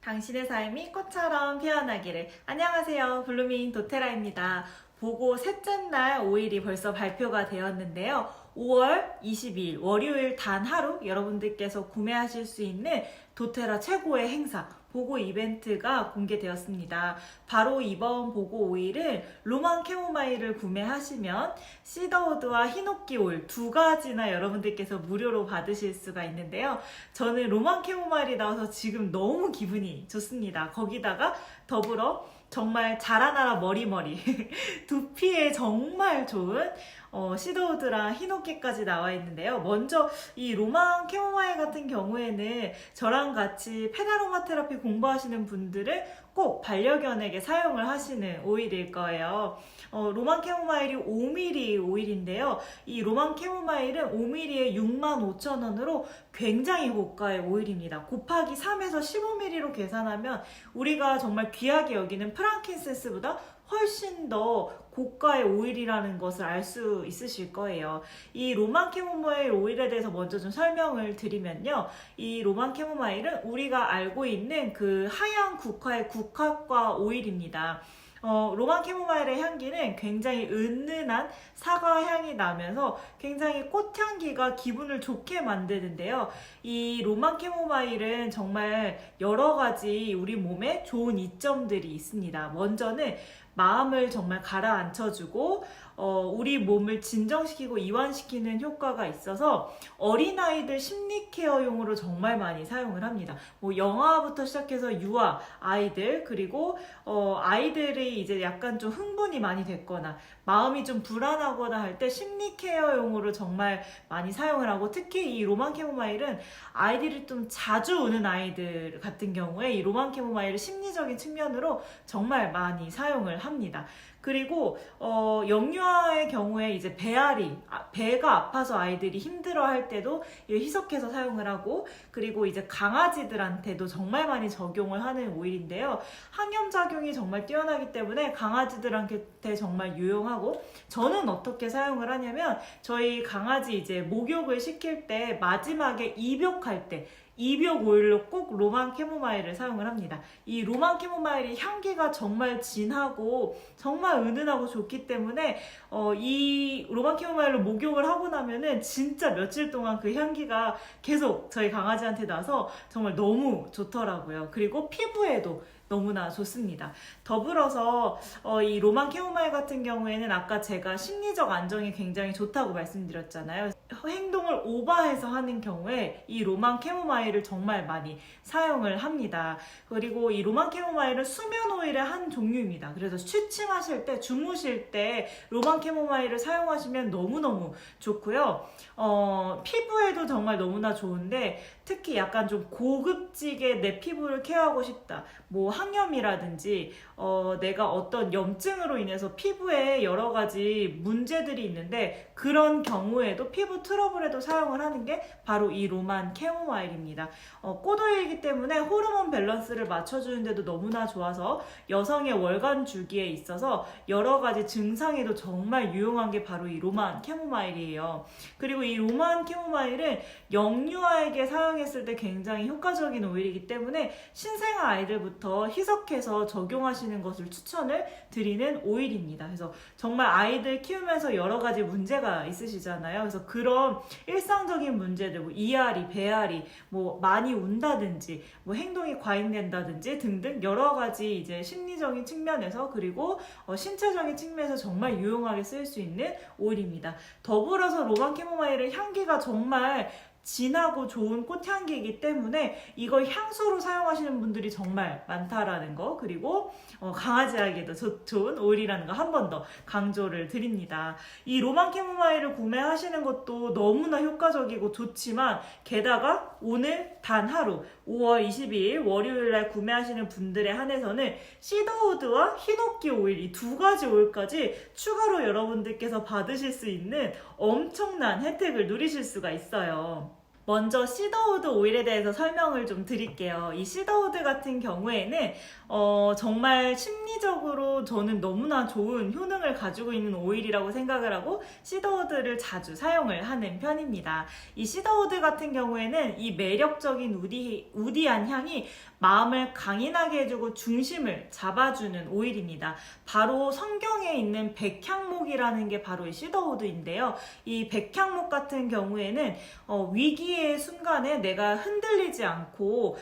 당신의 삶이 꽃처럼 피어나기를. 안녕하세요. 블루밍 도테라입니다. 보고 셋째 날 5일이 벌써 발표가 되었는데요. 5월 22일 월요일 단 하루 여러분들께서 구매하실 수 있는 도테라 최고의 행사 보고 이벤트가 공개되었습니다. 바로 이번 보고 오일은 로망 캐모마일을 구매하시면 시더우드와 히노키 오일 두 가지나 여러분들께서 무료로 받으실 수가 있는데요. 저는 로망 캐모마일이 나와서 지금 너무 기분이 좋습니다. 거기다가 더불어 정말 자라나라 머리머리 두피에 정말 좋은 시더우드랑 히노키까지 나와 있는데요. 먼저 이 로망 캐모마일 같은 경우에는 저랑 같이 페나로마 테라피 공부하시는 분들은 꼭 반려견에게 사용을 하시는 오일일 거예요. 로망 캐모마일이 5ml 오일인데요. 이 로망 캐모마일은 5ml에 65,000원으로 굉장히 고가의 오일입니다. 곱하기 3에서 15ml로 계산하면 우리가 정말 귀하게 여기는 프랑킨센스보다 훨씬 더 고가의 오일이라는 것을 알 수 있으실 거예요. 이 로망 캐모마일 오일에 대해서 먼저 좀 설명을 드리면요. 이 로망 캐모마일은 우리가 알고 있는 그 하얀 국화의 국화과 오일입니다. 로망 캐모마일의 향기는 굉장히 은은한 사과 향이 나면서 굉장히 꽃향기가 기분을 좋게 만드는데요. 이 로망 캐모마일은 정말 여러 가지 우리 몸에 좋은 이점들이 있습니다. 먼저는 마음을 정말 가라앉혀주고 우리 몸을 진정시키고 이완시키는 효과가 있어서 어린아이들 심리 케어용으로 정말 많이 사용을 합니다. 뭐 영아부터 시작해서 유아 아이들 그리고 아이들이 이제 약간 좀 흥분이 많이 됐거나 마음이 좀 불안하거나 할 때 심리 케어용으로 정말 많이 사용을 하고, 특히 이 로망 캐모마일은 아이들이 좀 자주 우는 아이들 같은 경우에 이 로망 캐모마일을 심리적인 측면으로 정말 많이 사용을 합니다. 그리고 영유아의 경우에 이제 배가 아파서 아이들이 힘들어할 때도 희석해서 사용을 하고, 그리고 이제 강아지들한테도 정말 많이 적용을 하는 오일인데요. 항염작용이 정말 뛰어나기 때문에 강아지들한테 정말 유용하고, 저는 어떻게 사용을 하냐면 저희 강아지 이제 목욕을 시킬 때 마지막에 입욕할 때 입욕 오일로 꼭 로망 캐모마일을 사용을 합니다. 이 로망 캐모마일이 향기가 정말 진하고 정말 은은하고 좋기 때문에 이 로망 캐모마일로 목욕을 하고 나면은 진짜 며칠 동안 그 향기가 계속 저희 강아지한테 나서 정말 너무 좋더라고요. 그리고 피부에도 너무나 좋습니다. 더불어서 이 로망 캐모마일 같은 경우에는 아까 제가 심리적 안정이 굉장히 좋다고 말씀드렸잖아요. 행동을 오버해서 하는 경우에 이 로망 캐모마일을 정말 많이 사용을 합니다. 그리고 이 로망 캐모마일은 수면 오일의 한 종류입니다. 그래서 취침하실 때, 주무실 때 로망 캐모마일을 사용하시면 너무너무 좋고요. 피부에도 정말 너무나 좋은데, 특히 약간 좀 고급지게 내 피부를 케어하고 싶다, 뭐 항염이라든지 내가 어떤 염증으로 인해서 피부에 여러 가지 문제들이 있는데, 그런 경우에도 피부 트러블에도 사용을 하는 게 바로 이 로망 캐모마일입니다. 꽃오일이기 때문에 호르몬 밸런스를 맞춰주는데도 너무나 좋아서 여성의 월간 주기에 있어서 여러 가지 증상에도 정말 유용한 게 바로 이 로망 캐모마일이에요. 그리고 이 로망 캐모마일은 영유아에게 사용했을 때 굉장히 효과적인 오일이기 때문에 신생아 아이들부터 희석해서 적용하시는 것을 추천을 드리는 오일입니다. 그래서 정말 아이들 키우면서 여러 가지 문제가 있으시잖아요. 그래서 그런 일상적인 문제들, 뭐 이앓이, 배앓이, 뭐 많이 운다든지, 뭐 행동이 과잉된다든지 등등 여러 가지 이제 심리적인 측면에서, 그리고 신체적인 측면에서 정말 유용하게 쓸 수 있는 오일입니다. 더불어서 로망 캐모마일은 향기가 정말 진하고 좋은 꽃향기이기 때문에 이걸 향수로 사용하시는 분들이 정말 많다라는 거, 그리고 강아지에게도 좋은 오일이라는 거 한 번 더 강조를 드립니다. 이 로망 캐모마일을 구매하시는 것도 너무나 효과적이고 좋지만, 게다가 오늘 단 하루 5월 22일 월요일날 구매하시는 분들에 한해서는 시더우드와 히노키 오일, 이 두 가지 오일까지 추가로 여러분들께서 받으실 수 있는 엄청난 혜택을 누리실 수가 있어요. 먼저 시더우드 오일에 대해서 설명을 좀 드릴게요. 이 시더우드 같은 경우에는 정말 심리적으로 저는 너무나 좋은 효능을 가지고 있는 오일이라고 생각을 하고 시더우드를 자주 사용을 하는 편입니다. 이 시더우드 같은 경우에는 이 매력적인 우디한 향이 마음을 강인하게 해주고 중심을 잡아주는 오일입니다. 바로 성경에 있는 백향목이라는 게 바로 이 시더우드인데요. 이 백향목 같은 경우에는 위기의 순간에 내가 흔들리지 않고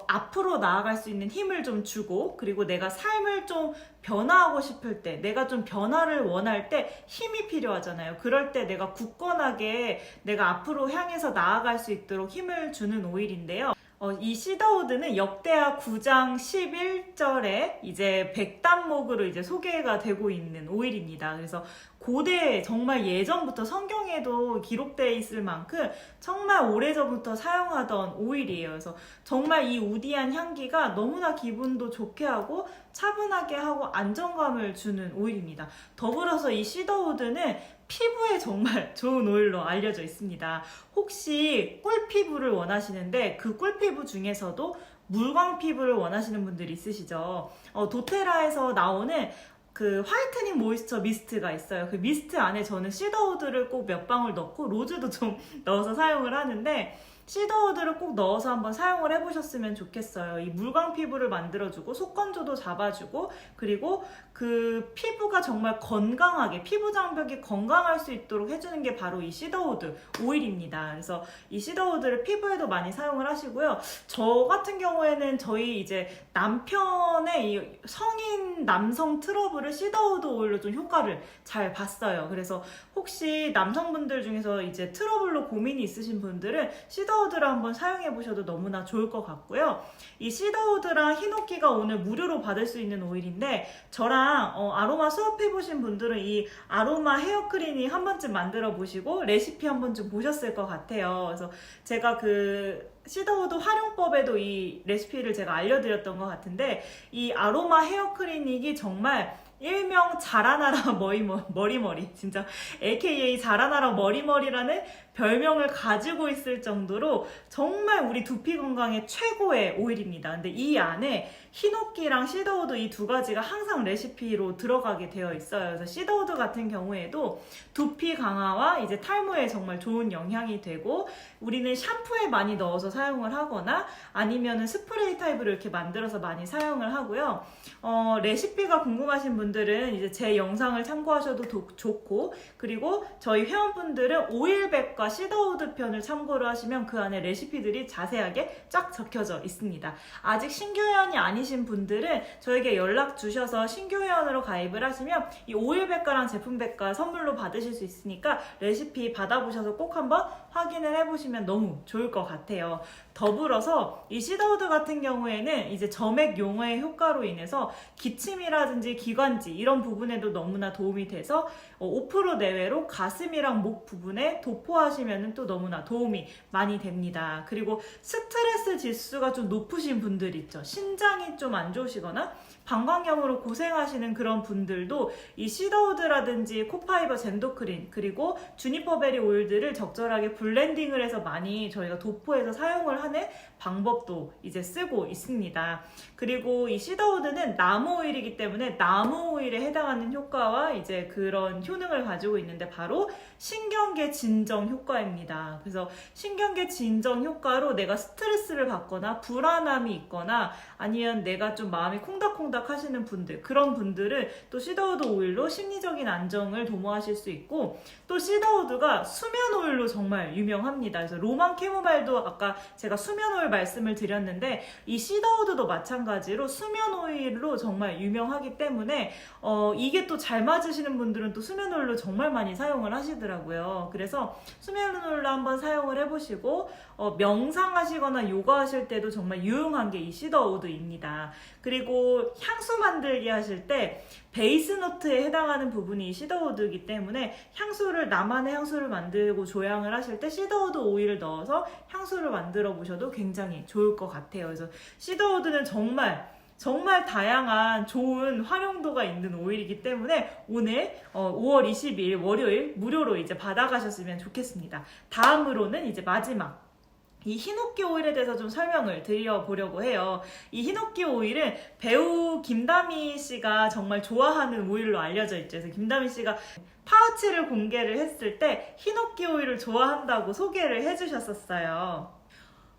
앞으로 나아갈 수 있는 힘을 좀 주고, 그리고 내가 삶을 좀 변화하고 싶을 때, 내가 좀 변화를 원할 때 힘이 필요하잖아요. 그럴 때 내가 굳건하게 내가 앞으로 향해서 나아갈 수 있도록 힘을 주는 오일인데요. 이 시더우드는 역대하 9장 11절에 이제 백단목으로 이제 소개가 되고 있는 오일입니다. 그래서 고대 정말 예전부터 성경에도 기록되어 있을 만큼 정말 오래전부터 사용하던 오일이에요. 그래서 정말 이 우디한 향기가 너무나 기분도 좋게 하고 차분하게 하고 안정감을 주는 오일입니다. 더불어서 이 시더우드는 피부에 정말 좋은 오일로 알려져 있습니다. 혹시 꿀피부를 원하시는데 그 꿀피부 중에서도 물광 피부를 원하시는 분들이 있으시죠? 도테라에서 나오는 그 화이트닝 모이스처 미스트가 있어요. 그 미스트 안에 저는 시더우드를 꼭 몇 방울 넣고 로즈도 좀 넣어서 사용을 하는데, 시더우드를 꼭 넣어서 한번 사용을 해보셨으면 좋겠어요. 이 물광 피부를 만들어주고 속건조도 잡아주고, 그리고 그 피부가 정말 건강하게, 피부 장벽이 건강할 수 있도록 해주는 게 바로 이 시더우드 오일입니다. 그래서 이 시더우드를 피부에도 많이 사용을 하시고요. 저 같은 경우에는 저희 이제 남편의 이 성인 남성 트러블을 시더우드 오일로 좀 효과를 잘 봤어요. 그래서 혹시 남성분들 중에서 이제 트러블로 고민이 있으신 분들은 시더우드를 한번 사용해 보셔도 너무나 좋을 것 같고요. 이 시더우드랑 히노키가 오늘 무료로 받을 수 있는 오일인데, 저랑 아로마 수업해 보신 분들은 이 아로마 헤어 클리닝 한 번쯤 만들어 보시고 레시피 한 번쯤 보셨을 것 같아요. 그래서 제가 그 시더우드 활용법에도 이 레시피를 제가 알려드렸던 것 같은데, 이 아로마 헤어 클리닉이 정말 일명 자라나라 머리머리, 진짜 AKA 자라나라 머리머리라는 별명을 가지고 있을 정도로 정말 우리 두피 건강에 최고의 오일입니다. 근데 이 안에 히노키랑 시더우드 이 두 가지가 항상 레시피로 들어가게 되어 있어요. 그래서 시더우드 같은 경우에도 두피 강화와 이제 탈모에 정말 좋은 영향이 되고, 우리는 샴푸에 많이 넣어서 사용을 하거나 아니면은 스프레이 타입으로 이렇게 만들어서 많이 사용을 하고요. 레시피가 궁금하신 분들은 이제 제 영상을 참고하셔도 좋고, 그리고 저희 회원분들은 오일백과 시더우드 편을 참고를 하시면 그 안에 레시피들이 자세하게 쫙 적혀져 있습니다. 아직 신규 회원이 아니신 분들은 저에게 연락 주셔서 신규 회원으로 가입을 하시면 이 오일백과랑 제품백과 선물로 받으실 수 있으니까 레시피 받아보셔서 꼭 한번 확인을 해보시면 너무 좋을 것 같아요. 더불어서 이 시더우드 같은 경우에는 이제 점액 용해의 효과로 인해서 기침이라든지 기관지 이런 부분에도 너무나 도움이 돼서 5% 내외로 가슴이랑 목 부분에 도포하시면 또 너무나 도움이 많이 됩니다. 그리고 스트레스 지수가 좀 높으신 분들 있죠. 신장이 좀 안 좋으시거나 방광염으로 고생하시는 그런 분들도 이 시더우드라든지 코파이버 젠도크린 그리고 주니퍼베리 오일들을 적절하게 블렌딩을 해서 많이 저희가 도포해서 사용을 하는 방법도 이제 쓰고 있습니다. 그리고 이 시더우드는 나무 오일이기 때문에 나무 오일에 해당하는 효과와 이제 그런 효능을 가지고 있는데 바로 신경계 진정 효과입니다. 그래서 신경계 진정 효과로 내가 스트레스를 받거나 불안함이 있거나 아니면 내가 좀 마음이 콩닥콩닥 하시는 분들, 그런 분들은 또 시더우드 오일로 심리적인 안정을 도모하실 수 있고, 또 시더우드가 수면 오일로 정말 유명합니다. 그래서 로만 캐모마일도 아까 제가 수면 오일 말씀을 드렸는데 이 시더우드도 마찬가지로 수면 오일로 정말 유명하기 때문에 이게 또 잘 맞으시는 분들은 또 수면 오일로 정말 많이 사용을 하시더라고요. 그래서 수면 오일로 한번 사용을 해보시고 명상하시거나 요가하실 때도 정말 유용한 게 이 시더우드입니다. 그리고 향수 만들기 하실 때 베이스 노트에 해당하는 부분이 이 시더우드이기 때문에 향수를 나만의 향수를 만들고 조향을 하실 때 시더우드 오일을 넣어서 향수를 만들어 보셔도 굉장히 좋을 것 같아요. 그래서 시더우드는 정말 다양한 좋은 활용도가 있는 오일이기 때문에 오늘 5월 22일 월요일 무료로 이제 받아가셨으면 좋겠습니다. 다음으로는 이제 마지막 이 히노키 오일에 대해서 좀 설명을 드려보려고 해요. 이 히노키 오일은 배우 김다미 씨가 정말 좋아하는 오일로 알려져 있죠. 그래서 김다미 씨가 파우치를 공개를 했을 때 히노키 오일을 좋아한다고 소개를 해주셨었어요.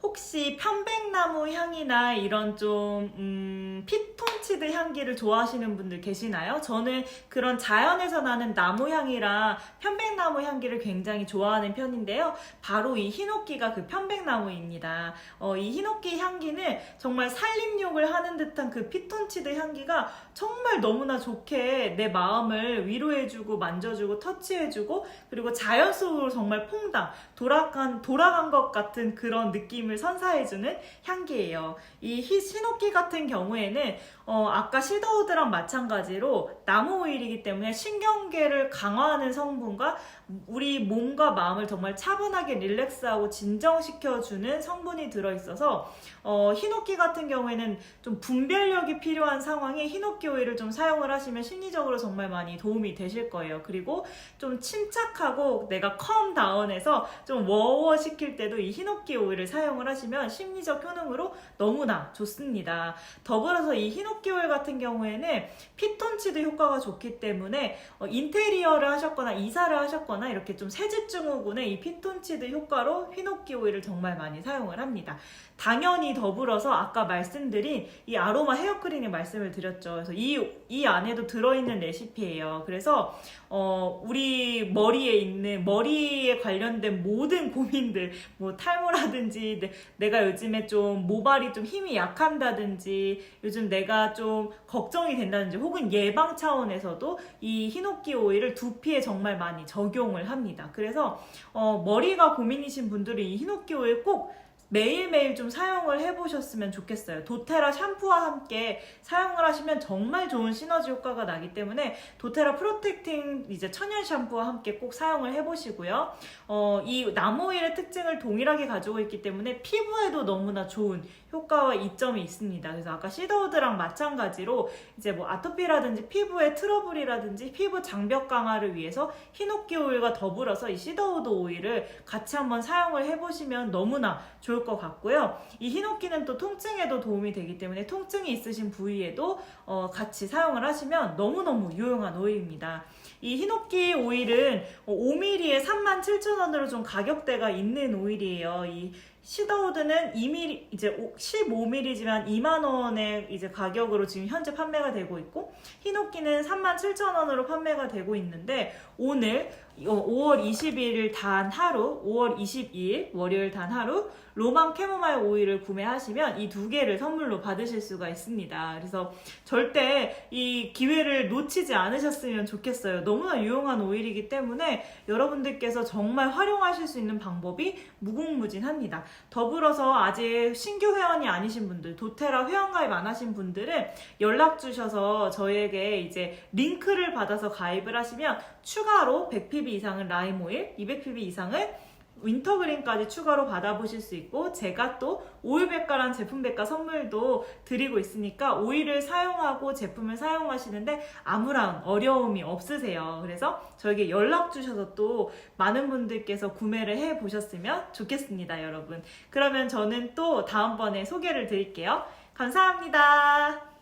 혹시 편백나무 향이나 이런 좀 피톤치드 향기를 좋아하시는 분들 계시나요? 저는 그런 자연에서 나는 나무 향이랑 편백나무 향기를 굉장히 좋아하는 편인데요. 바로 이 히노키가 그 편백나무입니다. 이 히노키 향기는 정말 산림욕을 하는 듯한 그 피톤치드 향기가 정말 너무나 좋게 내 마음을 위로해주고 만져주고 터치해주고, 그리고 자연 속으로 정말 퐁당 돌아간 것 같은 그런 느낌을 선사해주는 향기예요. 이 히노키 같은 경우에는 아까 시더우드랑 마찬가지로 나무 오일이기 때문에 신경계를 강화하는 성분과 우리 몸과 마음을 정말 차분하게 릴렉스하고 진정시켜주는 성분이 들어있어서 히노키 같은 경우에는 좀 분별력이 필요한 상황에 히노키 오일을 좀 사용을 하시면 심리적으로 정말 많이 도움이 되실 거예요. 그리고 좀 침착하고 내가 컴다운해서 좀 워워 시킬 때도 이 히노키 오일을 사용을 하시면 심리적 효능으로 너무나 좋습니다. 더불어서 이 히노키 오일 같은 경우에는 피톤치드 효과가 좋기 때문에 인테리어를 하셨거나 이사를 하셨거나 이렇게 좀 새집증후군에 이 피톤치드 효과로 히노키 오일을 정말 많이 사용을 합니다. 당연히 더불어서 아까 말씀드린 이 아로마 헤어크림을 말씀을 드렸죠. 그래서 이 안에도 들어있는 레시피예요. 그래서 우리 머리에 관련된 모든 고민들, 뭐 탈모라든지 내가 요즘에 좀 모발이 좀 힘이 약한다든지 요즘 내가 좀 걱정이 된다든지 혹은 예방 차원에서도 이 히노키 오일을 두피에 정말 많이 적용을 합니다. 그래서 머리가 고민이신 분들은 이 히노키 오일 꼭 매일매일 좀 사용을 해보셨으면 좋겠어요. 도테라 샴푸와 함께 사용을 하시면 정말 좋은 시너지 효과가 나기 때문에 도테라 프로텍팅 이제 천연 샴푸와 함께 꼭 사용을 해보시고요. 이 나무 오일의 특징을 동일하게 가지고 있기 때문에 피부에도 너무나 좋은 효과와 이점이 있습니다. 그래서 아까 시더우드랑 마찬가지로 이제 뭐 아토피라든지 피부의 트러블이라든지 피부 장벽 강화를 위해서 히노키 오일과 더불어서 이 시더우드 오일을 같이 한번 사용을 해보시면 너무나 좋을 것 같고요. 이 히노키는 또 통증에도 도움이 되기 때문에 통증이 있으신 부위에도 같이 사용을 하시면 너무너무 유용한 오일입니다. 이 히노키 오일은 5ml에 37,000원으로 좀 가격대가 있는 오일이에요. 이 시더우드는 2ml, 이제 15ml지만 2만원의 이제 가격으로 지금 현재 판매가 되고 있고, 히노키는 37,000원으로 판매가 되고 있는데, 오늘 5월 22일 단 하루, 5월 22일 월요일 단 하루 로망 캐모마일 오일을 구매하시면 이 두 개를 선물로 받으실 수가 있습니다. 그래서 절대 이 기회를 놓치지 않으셨으면 좋겠어요. 너무나 유용한 오일이기 때문에 여러분들께서 정말 활용하실 수 있는 방법이 무궁무진합니다. 더불어서 아직 신규 회원이 아니신 분들, 도테라 회원가입 안 하신 분들은 연락 주셔서 저에게 이제 링크를 받아서 가입을 하시면 추가로 100pb 이상은 라임 오일, 200pb 이상은 윈터그린까지 추가로 받아보실 수 있고, 제가 또 오일백과란 제품백과 선물도 드리고 있으니까 오일을 사용하고 제품을 사용하시는데 아무런 어려움이 없으세요. 그래서 저에게 연락 주셔서 또 많은 분들께서 구매를 해보셨으면 좋겠습니다, 여러분. 그러면 저는 또 다음번에 소개를 드릴게요. 감사합니다.